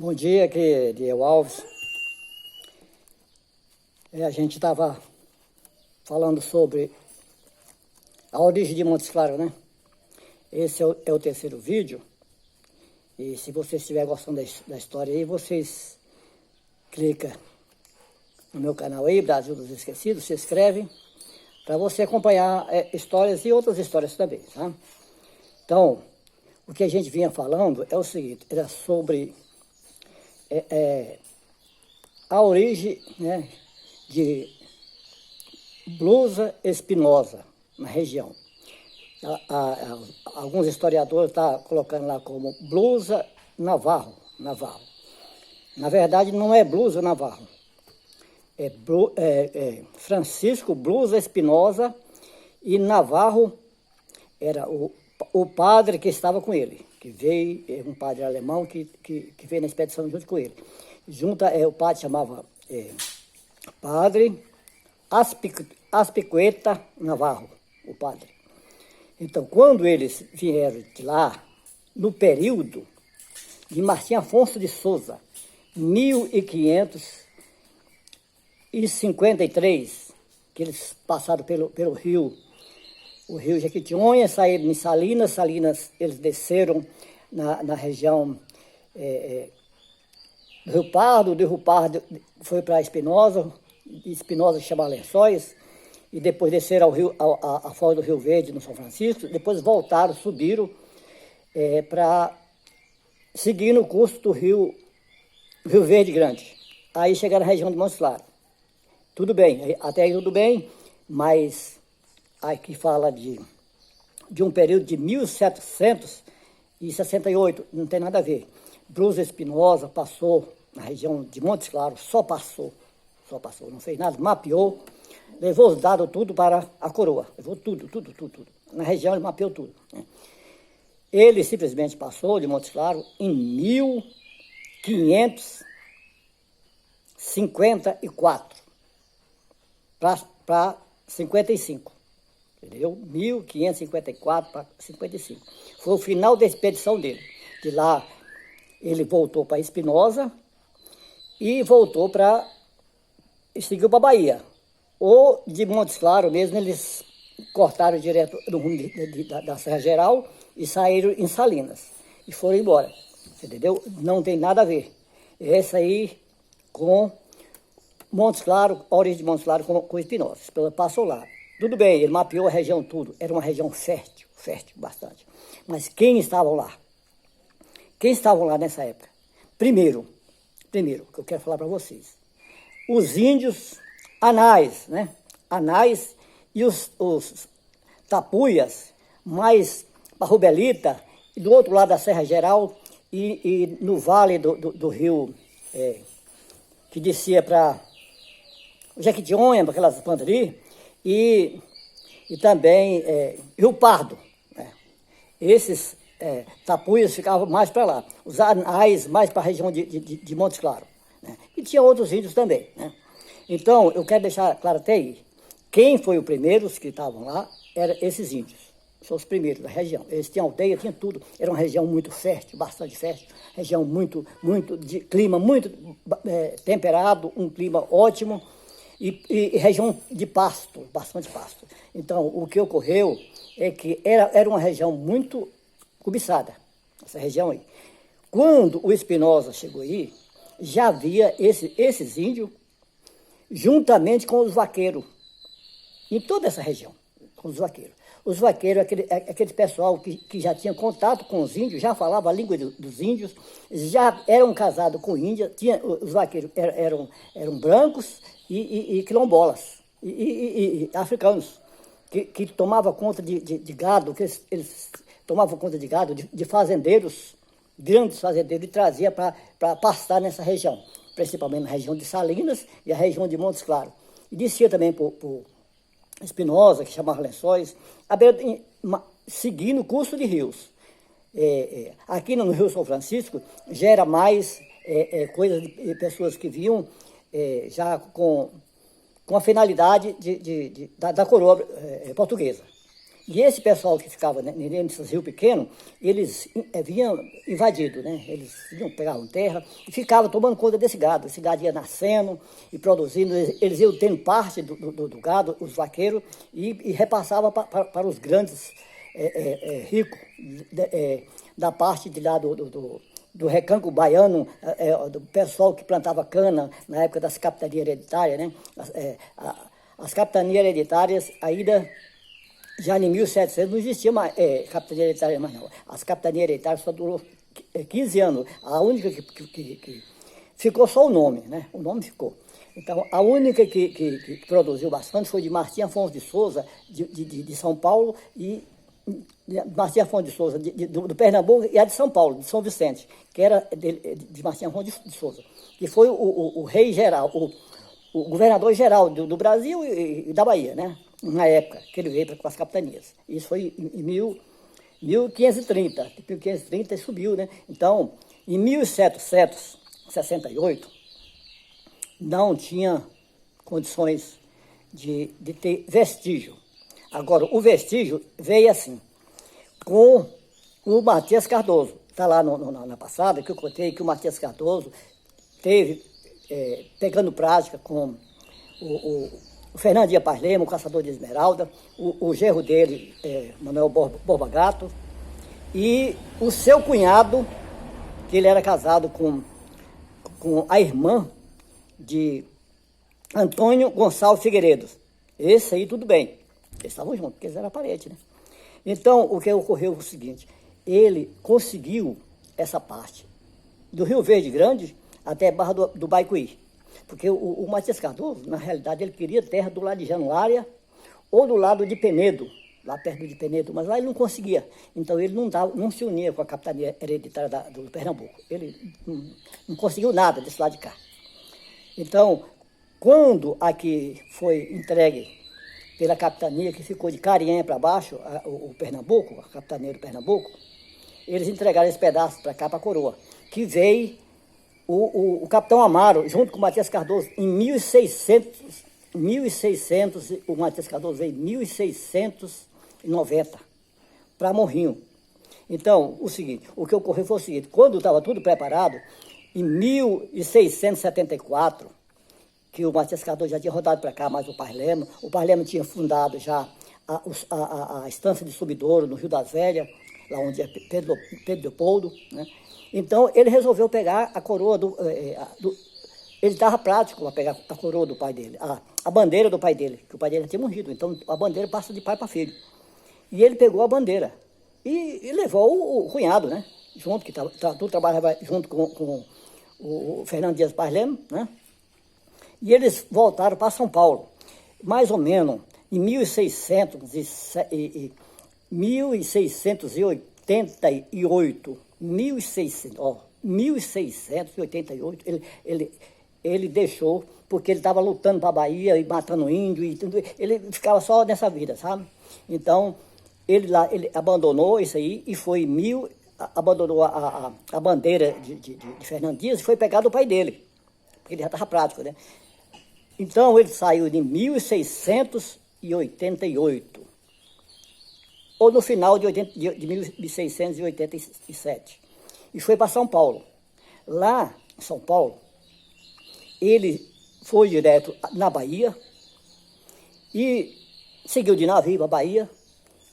Bom dia, aqui é Diego Alves. A gente estava falando sobre a origem de Montes Claros, né? Esse é o terceiro vídeo. E se vocês estiverem gostando da história aí, vocês clicam no meu canal aí, Brasil dos Esquecidos, se inscreve, para você acompanhar histórias e outras histórias também, tá? Então, o que a gente vinha falando é o seguinte, era sobre a origem, né, de Blusa espinosa na região. Alguns historiadores estão colocando lá como Blusa Navarro. Na verdade, não é Blusa Navarro. Francisco Blusa Espinosa e Navarro era o padre que estava com ele, que veio, um padre alemão que veio na expedição junto com ele. O padre chamava Padre Aspicueta Navarro, o padre. Então, quando eles vieram de lá, no período de Martim Afonso de Souza, 1553, que eles passaram pelo rio, o rio Jequitinhonha, saíram em Salinas, eles desceram na região do Rio Pardo foi para Espinosa chama Lençóis, e depois desceram a foz do Rio Verde, no São Francisco, depois voltaram, subiram para seguir no curso do Rio Verde Grande. Aí chegaram na região de Montes Claros. Tudo bem, até aí tudo bem, mas aqui fala de um período de 1768, não tem nada a ver. Blusa Espinosa passou na região de Montes Claros, só passou, não fez nada, mapeou, levou os dados tudo para a coroa, levou tudo. Na região ele mapeou tudo, né? Ele simplesmente passou de Montes Claros em 1554 para 55. Entendeu? 1554 para 55. Foi o final da expedição dele. De lá, ele voltou para Espinosa e voltou seguiu para Bahia. Ou de Montes Claros mesmo, eles cortaram direto do rumo da Serra Geral e saíram em Salinas. E foram embora. Entendeu? Não tem nada a ver. Esse aí com Montes Claros, a origem de Montes Claros com Espinosa. Passou lá. Tudo bem, ele mapeou a região tudo. Era uma região fértil bastante. Mas quem estavam lá? Quem estavam lá nessa época? Primeiro, que eu quero falar para vocês. Os índios anais, né? Anais e os tapuias, mais Parrubelita, e do outro lado da Serra Geral e no vale do rio, que descia para Jequitinhonha, para aquelas plantas ali, e também Rio Pardo, né? Esses tapuias ficavam mais para lá, os anais mais para a região de Montes Claros, né? E tinha outros índios também, né? Então, eu quero deixar claro até aí, quem foi o primeiro, os que estavam lá, eram esses índios, são os primeiros da região. Eles tinham aldeia, tinham tudo, era uma região muito fértil, bastante fértil, região muito de clima muito temperado, um clima ótimo, e região de pasto, bastante pasto. Então, o que ocorreu é que era uma região muito cobiçada, essa região aí. Quando o Espinosa chegou aí, já havia esses índios, juntamente com os vaqueiros, em toda essa região, com os vaqueiros. Os vaqueiros, aquele pessoal que já tinha contato com os índios, já falava a língua dos índios, já eram casados com índia, os vaqueiros eram brancos e quilombolas, e africanos, que tomavam conta de gado, que eles tomavam conta de gado, de fazendeiros, grandes fazendeiros, e trazia para pastar nessa região, principalmente na região de Salinas e a região de Montes Claros. E descia também por Espinosa, que chamava Lençóis, seguindo o curso de rios. Aqui no Rio São Francisco já era mais coisa de pessoas que vinham já com a finalidade da coroa portuguesa. E esse pessoal que ficava nesses rios pequenos, eles vinham invadidos, né? Eles iam pegar terra e ficavam tomando conta desse gado. Esse gado ia nascendo e produzindo, eles iam tendo parte do gado, os vaqueiros, e repassavam para os grandes ricos da parte de lá do recanto baiano, do pessoal que plantava cana na época das capitanias hereditárias, né? As capitanias hereditárias ainda... Já em 1700 não existia mais capitania hereditária mais não. As capitanias hereditárias só durou 15 anos. A única que ficou só o nome, né? O nome ficou. Então, a única que produziu bastante foi de Martim Afonso de Souza, de São Paulo, e Martim Afonso de Souza, do Pernambuco, e a de São Paulo, de São Vicente, que era de Martim Afonso de Souza, que foi o rei geral, o governador geral do Brasil e da Bahia, né? Na época que ele veio com as capitanias. Isso foi em 1530. Em 1530 ele subiu, né? Então, em 1768, não tinha condições de ter vestígio. Agora, o vestígio veio assim, com o Matias Cardoso. Está lá na passada que eu contei que o Matias Cardoso teve, pegando prática com o Fernando Dias Paz Lema, o caçador de esmeralda, o genro dele, Manuel Borba Gato, e o seu cunhado, que ele era casado com a irmã de Antônio Gonçalves Figueiredo. Esse aí tudo bem, eles estavam juntos, porque eles eram parentes, né? Então, o que ocorreu foi o seguinte, ele conseguiu essa parte do Rio Verde Grande até Barra do Baicuí. Porque o Matias Cardoso, na realidade, ele queria terra do lado de Januária ou do lado de Penedo, lá perto de Penedo, mas lá ele não conseguia. Então ele não se unia com a capitania hereditária do Pernambuco. Ele não conseguiu nada desse lado de cá. Então, quando aqui foi entregue pela capitania, que ficou de Carinhém para baixo, o Pernambuco, a capitania do Pernambuco, eles entregaram esse pedaço para cá, para a coroa, que veio o capitão Amaro, junto com o Matias Cardoso, em 1600, o Matias Cardoso veio em 1690, para Morrinho. Então, o que ocorreu foi o seguinte, quando estava tudo preparado, em 1674, que o Matias Cardoso já tinha rodado para cá, mas o Paz Lema tinha fundado já a estância de Subidouro, no Rio das Velhas, lá onde é Pedro Leopoldo, né? Então, ele resolveu pegar a coroa ele estava prático para pegar a coroa do pai dele, a bandeira do pai dele, que o pai dele já tinha morrido, então a bandeira passa de pai para filho. E ele pegou a bandeira e levou o cunhado, né? Junto, que tudo trabalhava junto com o Fernando Dias Paz Lema, né? E eles voltaram para São Paulo, mais ou menos em 1688, 1688, ele deixou, porque ele estava lutando para a Bahia e matando índio, e tudo, ele ficava só nessa vida, sabe? Então, ele abandonou isso aí e abandonou a bandeira de Fernando Dias e foi pegar do pai dele, porque ele já estava prático, né? Então, ele saiu de 1688, ou no final de 1687, e foi para São Paulo. Lá em São Paulo, ele foi direto na Bahia e seguiu de navio para a Bahia,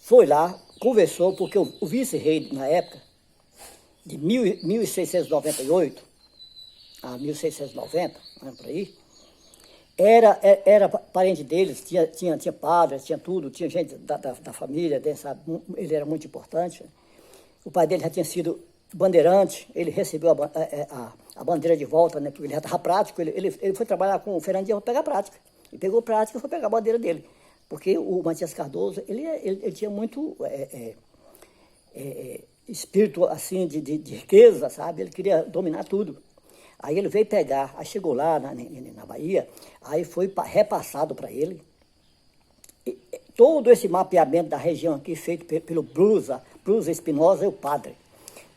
foi lá, conversou, porque o vice-rei, na época, de 1698 a 1690, né, por aí, era parente deles, tinha padres, tinha tudo, tinha gente da família, sabe? Ele era muito importante. O pai dele já tinha sido bandeirante, ele recebeu a bandeira de volta, né, porque ele já estava prático, ele foi trabalhar com o Fernandinho para pegar prática. Ele pegou prática e foi pegar a bandeira dele. Porque o Matias Cardoso, ele tinha muito espírito assim de riqueza, sabe? Ele queria dominar tudo. Aí ele veio pegar, aí chegou lá na Bahia, aí foi repassado para ele todo esse mapeamento da região aqui, feito pelo Brusa Espinosa e o padre.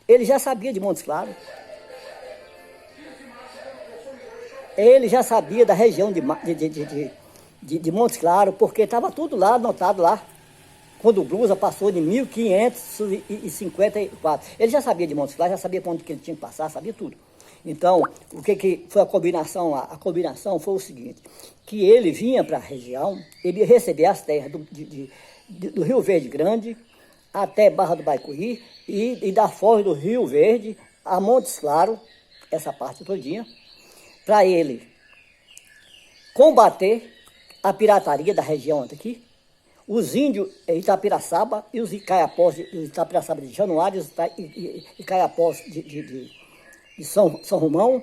Ele já sabia de Montes Claros. Ele já sabia da região de Montes Claros, porque estava tudo lá, anotado lá. quando o Blusa passou de 1554. Ele já sabia de Montes Claros, já sabia para onde que ele tinha que passar, sabia tudo. Então, o que foi a combinação? A combinação foi o seguinte, que ele vinha para a região, ele ia receber as terras do Rio Verde Grande até Barra do Baicuí e da foz do Rio Verde a Montes Claros, essa parte todinha, para ele combater a pirataria da região aqui, os índios Itapiraçaba e os Icaiapós, Itapiraçaba de Januário e Icaiapós de São Romão,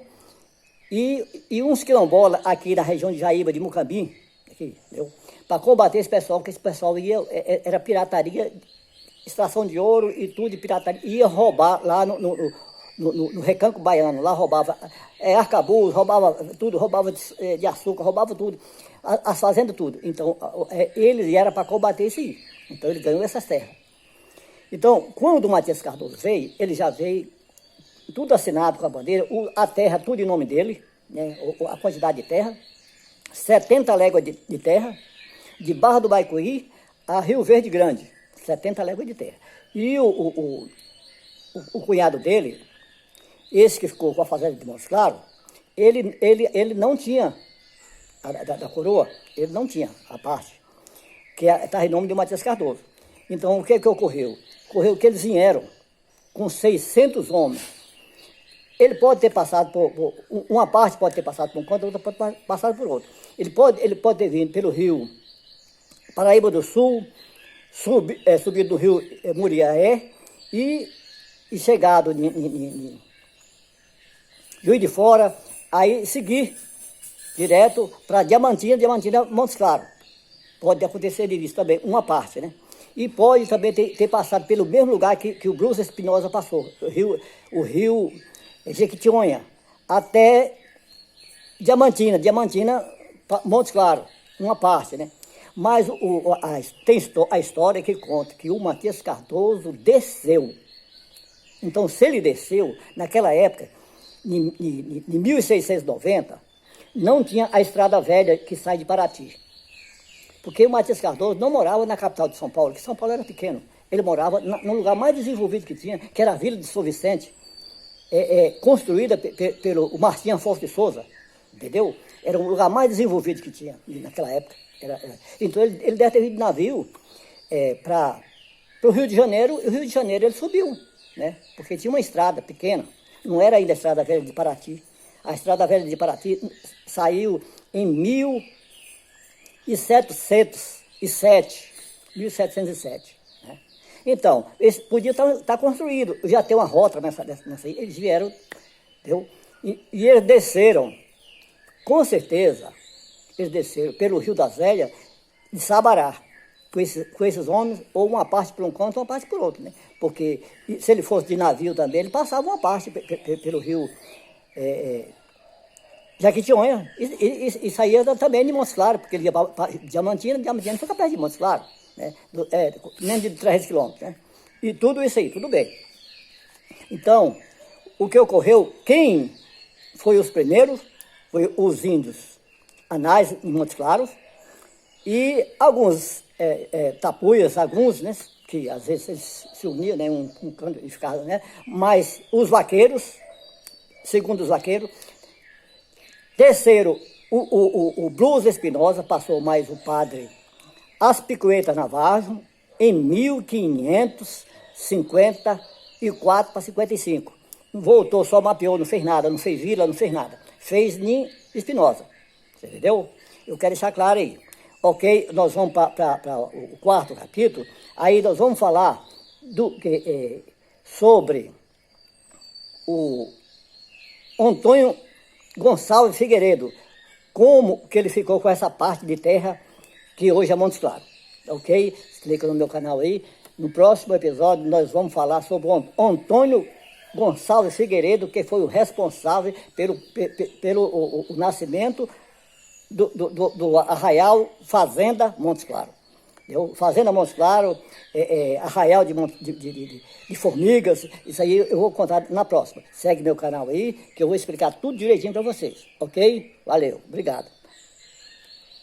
e uns quilombolas aqui na região de Jaíba, de Mucambim, para combater esse pessoal, porque esse pessoal era pirataria, extração de ouro e tudo de pirataria, ia roubar lá no Recanco Baiano, lá roubava arcabuz, roubava tudo, roubava de açúcar, roubava tudo, as fazendas tudo. Então, ele era para combater isso aí. Então, ele ganhou essas terras. Então, quando o Matias Cardoso veio, ele já veio tudo assinado com a bandeira, a terra tudo em nome dele, né, a quantidade de terra, 70 léguas de terra, de Barra do Baicuí a Rio Verde Grande, 70 léguas de terra. E o cunhado dele, esse que ficou com a fazenda de Montes Claros, ele não tinha, da coroa, ele não tinha a parte, que está em nome de Matias Cardoso. Então, o que ocorreu? Ocorreu que eles vieram com 600 homens. Ele pode ter passado uma parte pode ter passado por um canto, outra pode ter passado por outro. Ele pode ter vindo pelo rio Paraíba do Sul, subido do rio Muriaé e chegado em Juiz de Fora, aí seguir direto para Diamantina, Montes Claros. Pode acontecer isso também, uma parte, né? E pode também ter passado pelo mesmo lugar que o Blusa Espinosa passou, o rio Jequitinhonha, até Diamantina, Montes Claros, uma parte, né? Mas tem a história que conta que o Matias Cardoso desceu. Então, se ele desceu, naquela época, em 1690, não tinha a estrada velha que sai de Paraty. Porque o Matias Cardoso não morava na capital de São Paulo, que São Paulo era pequeno. Ele morava no lugar mais desenvolvido que tinha, que era a Vila de São Vicente, construída pelo Martim Afonso de Souza, entendeu? Era o lugar mais desenvolvido que tinha naquela época. Então ele deve ter vindo de navio para o Rio de Janeiro, e o Rio de Janeiro ele subiu, né? Porque tinha uma estrada pequena, não era ainda a Estrada Velha de Paraty. A Estrada Velha de Paraty saiu em 1707. Né? Então, esse podia estar construído, já tem uma rota nessa aí, eles vieram, entendeu? E eles desceram, com certeza, eles desceram pelo Rio das Velhas de Sabará, com esses homens, ou uma parte por um canto, uma parte por outro, né? Porque se ele fosse de navio também, ele passava uma parte pelo rio Jequitinhonha, e saía também de Montes Claros, porque ele ia para Diamantina fica perto de Montes Claros, né? Menos de 300 quilômetros, né? E tudo isso aí, tudo bem. Então, o que ocorreu, quem foi os primeiros, foi os índios Anais em Montes Claros, e alguns tapuias, alguns, né, que às vezes eles se uniam, né, um canto e ficavam, né, mas os vaqueiros, segundo os vaqueiros, terceiro, o Blusa Espinosa passou mais o padre Aspicueta Navarro em 1554 para 55. Voltou, só mapeou, não fez nada, não fez vila, não fez nada. Fez nem Espinosa, você entendeu? Eu quero deixar claro aí. Ok, nós vamos para o quarto capítulo, aí nós vamos falar sobre o Antônio Gonçalves Figueiredo, como que ele ficou com essa parte de terra que hoje é Montes Claros. Ok? Clica no meu canal aí. No próximo episódio nós vamos falar sobre o Antônio Gonçalves Figueiredo, que foi o responsável pelo nascimento do Arraial Fazenda Montes Claros. Fazenda Montes Claros, Arraial de Formigas, isso aí eu vou contar na próxima. Segue meu canal aí, que eu vou explicar tudo direitinho para vocês, ok? Valeu, obrigado.